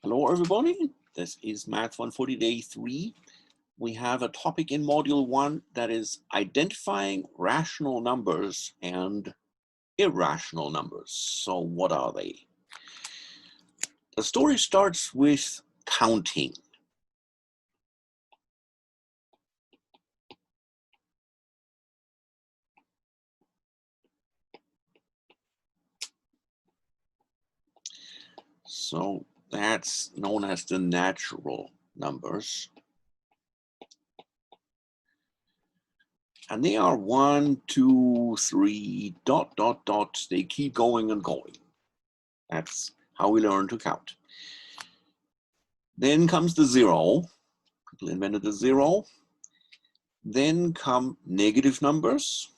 Hello, everybody. This is Math 140 Day 3. We have a topic in Module 1 that is identifying rational numbers and irrational numbers. So what are they? The story starts with counting. So that's known as the natural numbers. And they are 1, 2, 3, ... They keep going and going. That's how we learn to count. Then comes the zero. People invented the zero. Then come negative numbers.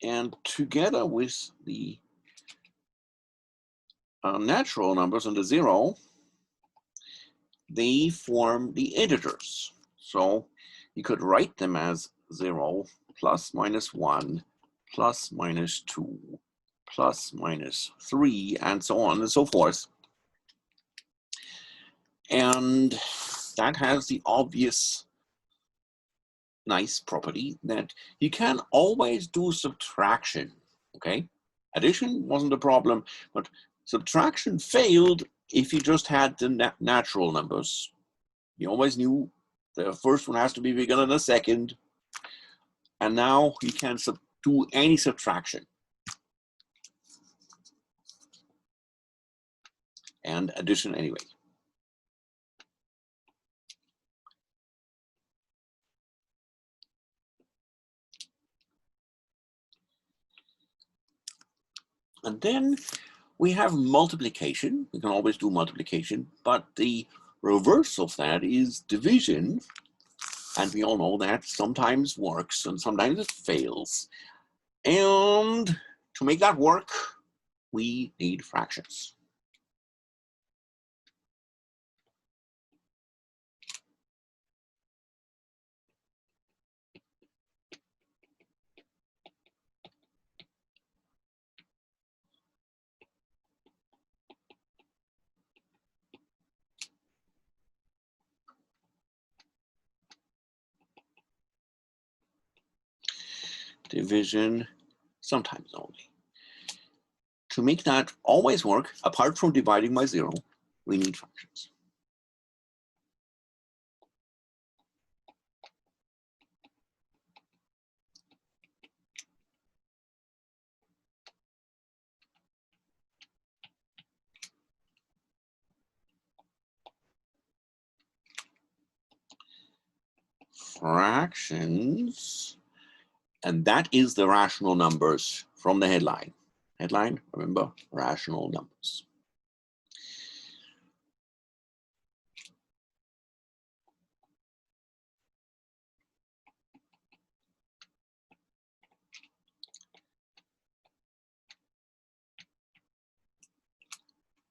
And together with the natural numbers and the zero, they form the integers. So you could write them as 0 plus minus 1 plus minus 2 plus minus 3 and so on and so forth. And that has the obvious nice property that you can always do subtraction, okay? Addition wasn't a problem, but subtraction failed if you just had the natural numbers. You always knew the first one has to be bigger than the second, and now you can do any subtraction. And addition anyway. And then we have multiplication. We can always do multiplication, but the reverse of that is division. And we all know that sometimes works and sometimes it fails. And to make that work, we need fractions. Division, sometimes only. To make that always work, apart from dividing by 0, we need fractions. Fractions, and that is the rational numbers from the headline. Headline, remember, rational numbers.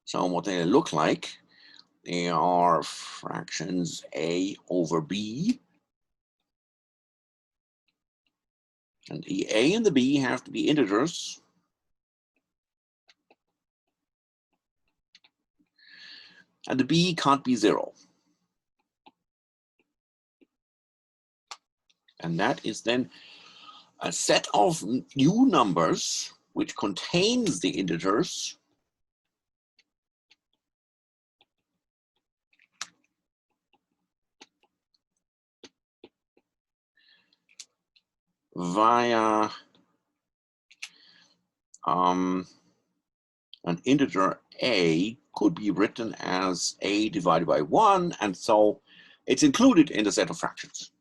So what they look like, they are fractions a over b. And the a and the b have to be integers. And the b can't be 0. And that is then a set of new numbers which contains the integers via an integer a could be written as a divided by 1, and so it's included in the set of fractions.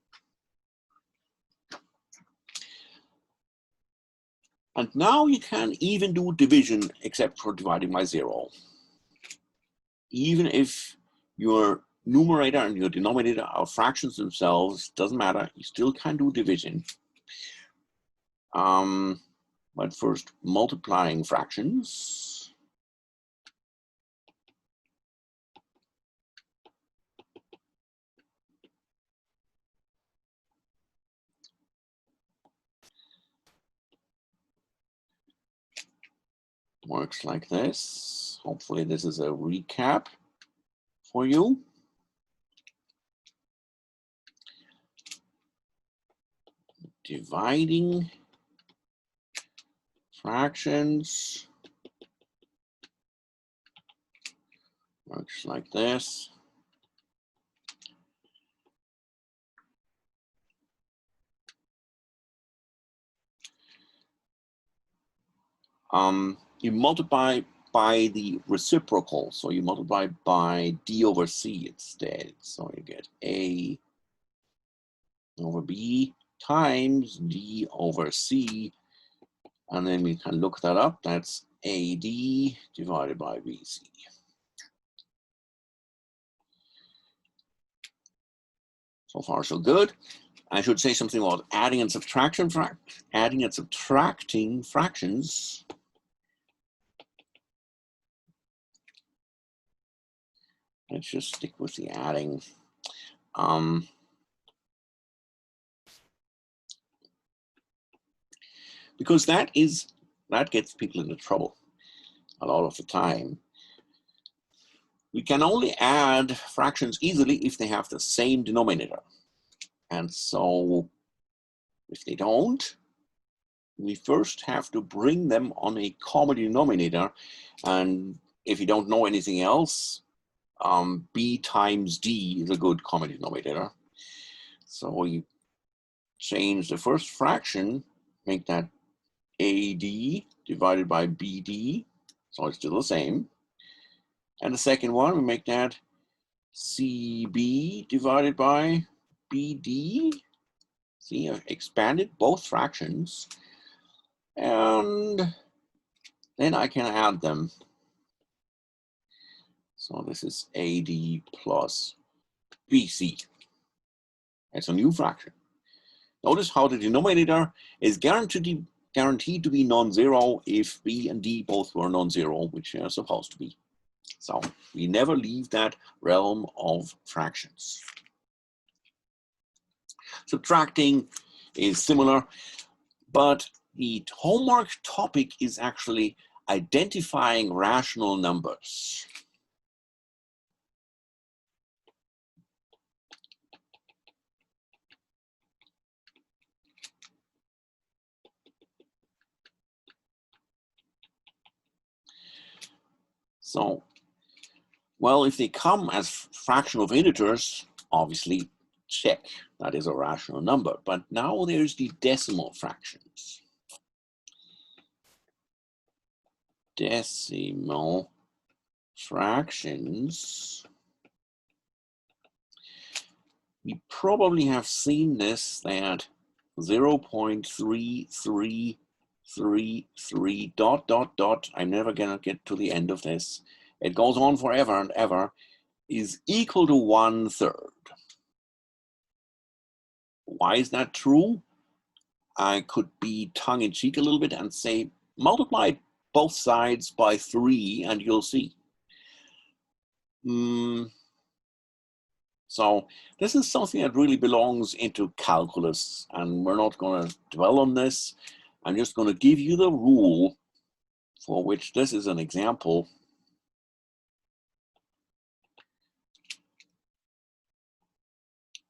And now you can even do division except for dividing by 0. Even if your numerator and your denominator are fractions themselves, doesn't matter, you still can do division. But first, multiplying fractions. Works like this. Hopefully this is a recap for you. Dividing fractions works like this. You multiply by the reciprocal, so you multiply by d over c instead. So you get a over b times d over c, and then we can look that up. That's AD divided by BC. So far, so good. I should say something about adding and subtracting fractions. Let's just stick with the adding. Because that gets people into trouble a lot of the time. We can only add fractions easily if they have the same denominator. And so if they don't, we first have to bring them on a common denominator. And if you don't know anything else, b times d is a good common denominator. So we change the first fraction, make that AD divided by BD, so it's still the same. And the second one, we make that CB divided by BD. See, I've expanded both fractions. And then I can add them. So this is AD plus BC. It's a new fraction. Notice how the denominator is guaranteed to be non-zero if B and D both were non-zero, which they're supposed to be. So we never leave that realm of fractions. Subtracting is similar, but the homework topic is actually identifying rational numbers. So, well, if they come as fraction of integers, obviously check, that is a rational number. But now there's the decimal fractions. Decimal fractions. We probably have seen this, that 0.3333 dot dot dot, I'm never gonna get to the end of this, it goes on forever and ever, is equal to 1/3. Why is that true? I could be tongue-in-cheek a little bit and say, multiply both sides by 3 and you'll see. So this is something that really belongs into calculus, and we're not going to dwell on this. I'm just going to give you the rule for which this is an example.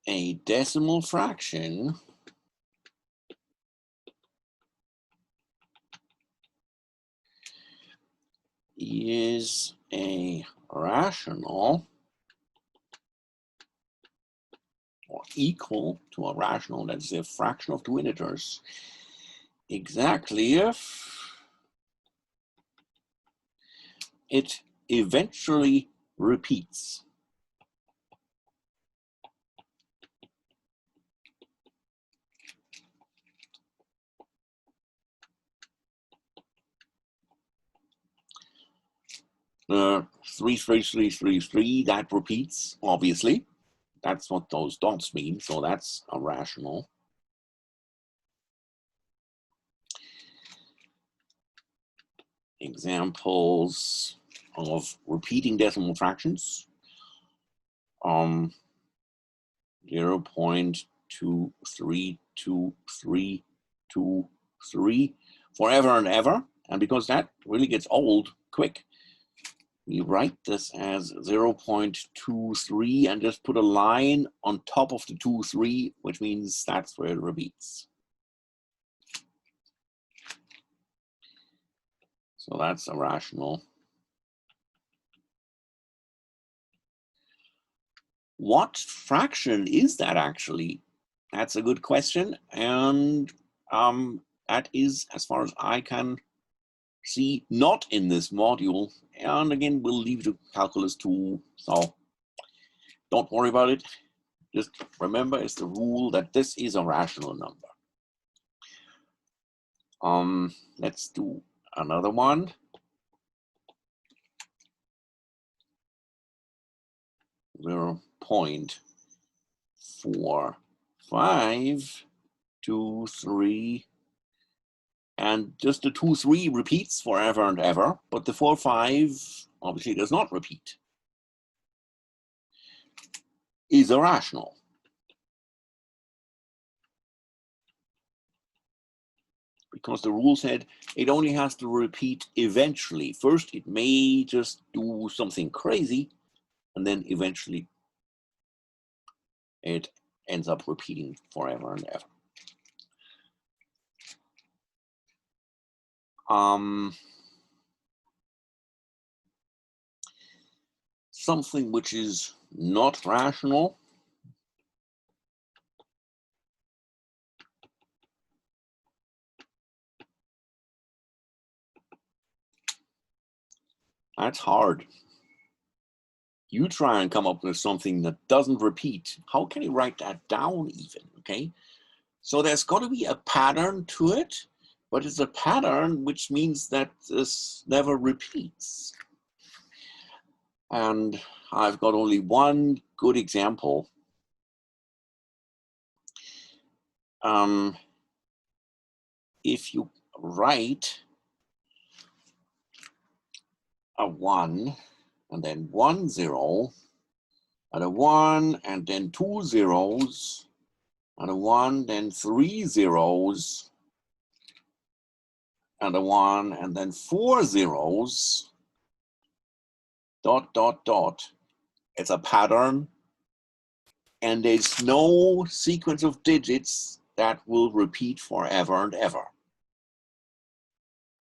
A decimal fraction is a rational or equal to a rational, that is a fraction of two integers, exactly if it eventually repeats. The 3, 3, 3, 3, 3, that repeats, obviously. That's what those dots mean, so that's a rational. Examples of repeating decimal fractions. 0.2323323 forever and ever. And because that really gets old quick, we write this as 0.23 and just put a line on top of the 2,3, which means that's where it repeats. So that's irrational. What fraction is that actually? That's a good question. And that is, as far as I can see, not in this module. And again, we'll leave the calculus tool. So don't worry about it. Just remember, it's the rule that this is a rational number. Let's do another one. 0.4523, and just the 2,3 repeats forever and ever, but the 4,5 obviously does not repeat. Is irrational. Because the rule said it only has to repeat eventually. First, it may just do something crazy, and then eventually it ends up repeating forever and ever. Something which is not rational. That's hard. You try and come up with something that doesn't repeat. How can you write that down even, okay? So there's got to be a pattern to it, but it's a pattern which means that this never repeats. And I've got only one good example. If you write a 1 and then 1 0 and a 1 and then 2 zeros and a 1 then 3 zeros and a 1 and then 4 zeros, dot, dot, dot. It's a pattern, and there's no sequence of digits that will repeat forever and ever.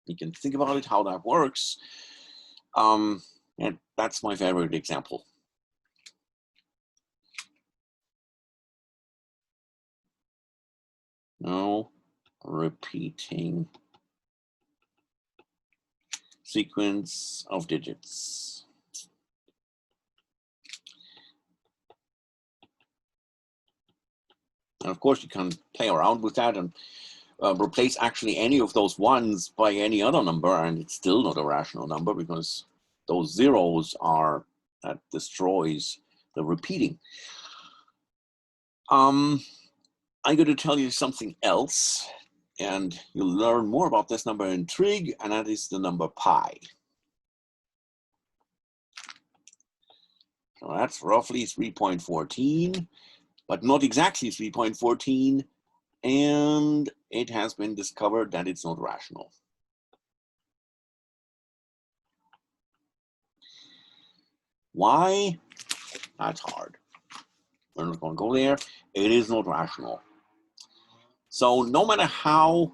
You can think about it, how that works. And that's my favorite example. No repeating sequence of digits. And of course, you can play around with that and replace actually any of those ones by any other number, and it's still not a rational number because those zeros are, that destroys the repeating. I'm going to tell you something else, and you'll learn more about this number in trig, and that is the number pi. So that's roughly 3.14, but not exactly 3.14, and it has been discovered that it's not rational. Why? That's hard. We're not going to go there. It is not rational. So no matter how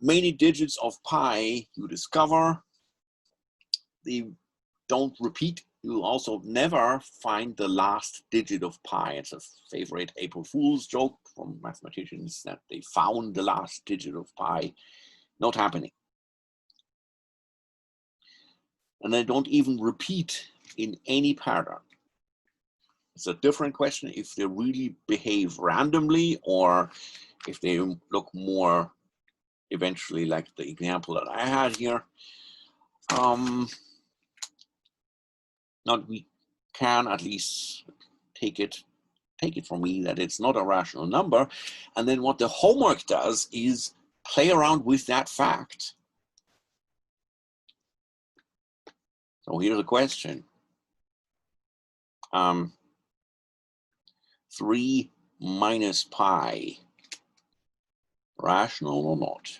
many digits of pi you discover, they don't repeat. You'll also never find the last digit of pi. It's a favorite April Fool's joke from mathematicians that they found the last digit of pi. Not happening. And they don't even repeat in any pattern. It's a different question if they really behave randomly or if they look more eventually like the example that I had here. We can at least take it from me that it's not a rational number. And then what the homework does is play around with that fact. So here's a question. 3 minus pi, rational or not?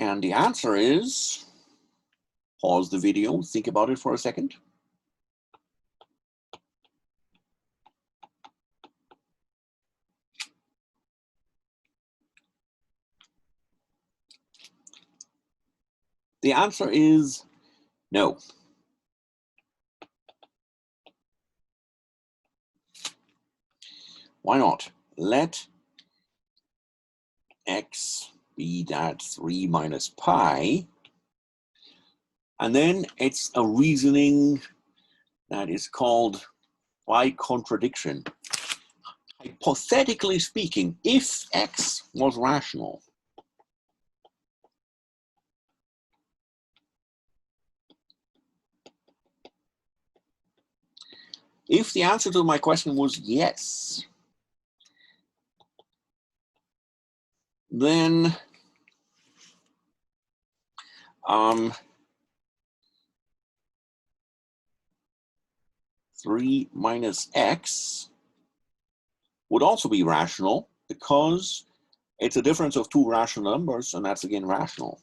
And the answer is, pause the video, think about it for a second. The answer is no. Why not? Let x be that 3 minus pi, and then it's a reasoning that is called by contradiction. Hypothetically speaking, if x was rational, if the answer to my question was yes, then 3 minus x would also be rational, because it's a difference of two rational numbers, and that's again rational.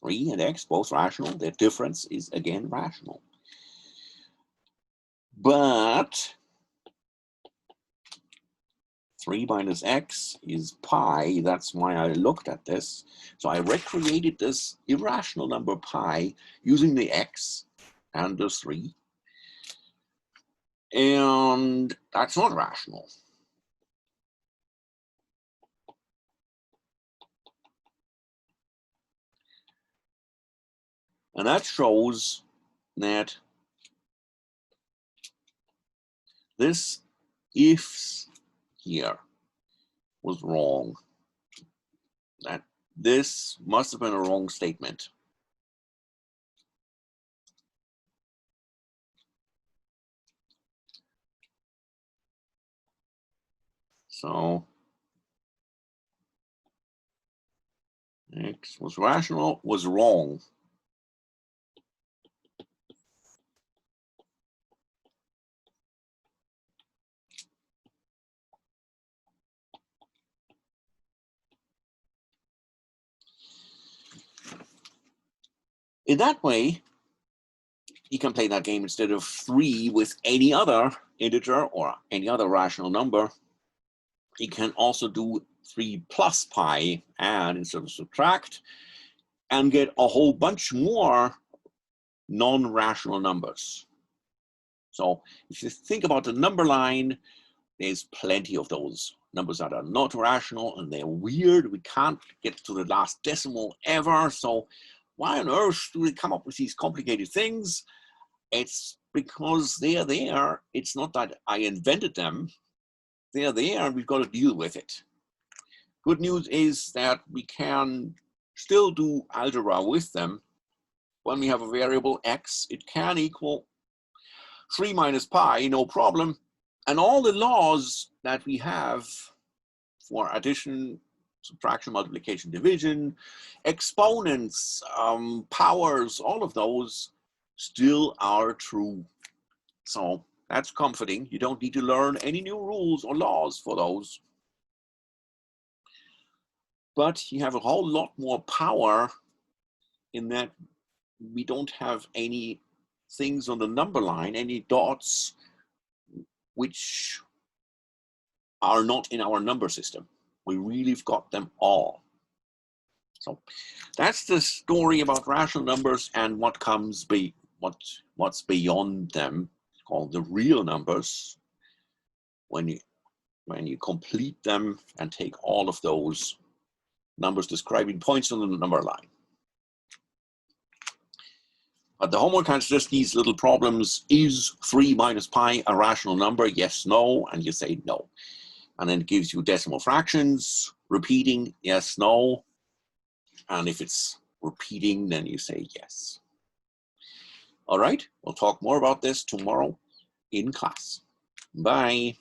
Three and x both rational. The difference is again rational. But 3 minus x is pi. That's why I looked at this. So I recreated this irrational number pi using the x and the 3. And that's not rational. And that shows that this if here was wrong. That this must have been a wrong statement. So x was rational was wrong. In that way, you can play that game instead of 3 with any other integer or any other rational number. You can also do 3 plus pi, add instead of subtract, and get a whole bunch more non-rational numbers. So if you think about the number line, there's plenty of those numbers that are not rational, and they're weird. We can't get to the last decimal ever. So why on earth do we come up with these complicated things? It's because they're there. It's not that I invented them. They're there, and we've got to deal with it. Good news is that we can still do algebra with them. When we have a variable x, it can equal 3 minus pi, no problem. And all the laws that we have for addition, subtraction, multiplication, division, exponents, powers, all of those still are true. So that's comforting. You don't need to learn any new rules or laws for those. But you have a whole lot more power in that we don't have any things on the number line, any dots, which are not in our number system. We really have got them all. So that's the story about rational numbers and what comes what's beyond them, called the real numbers. When you complete them and take all of those numbers describing points on the number line. But the homework has just these little problems. Is 3 minus pi a rational number? Yes, no, and you say no. And then it gives you decimal fractions, repeating, yes, no. And if it's repeating, then you say yes. All right, we'll talk more about this tomorrow in class. Bye.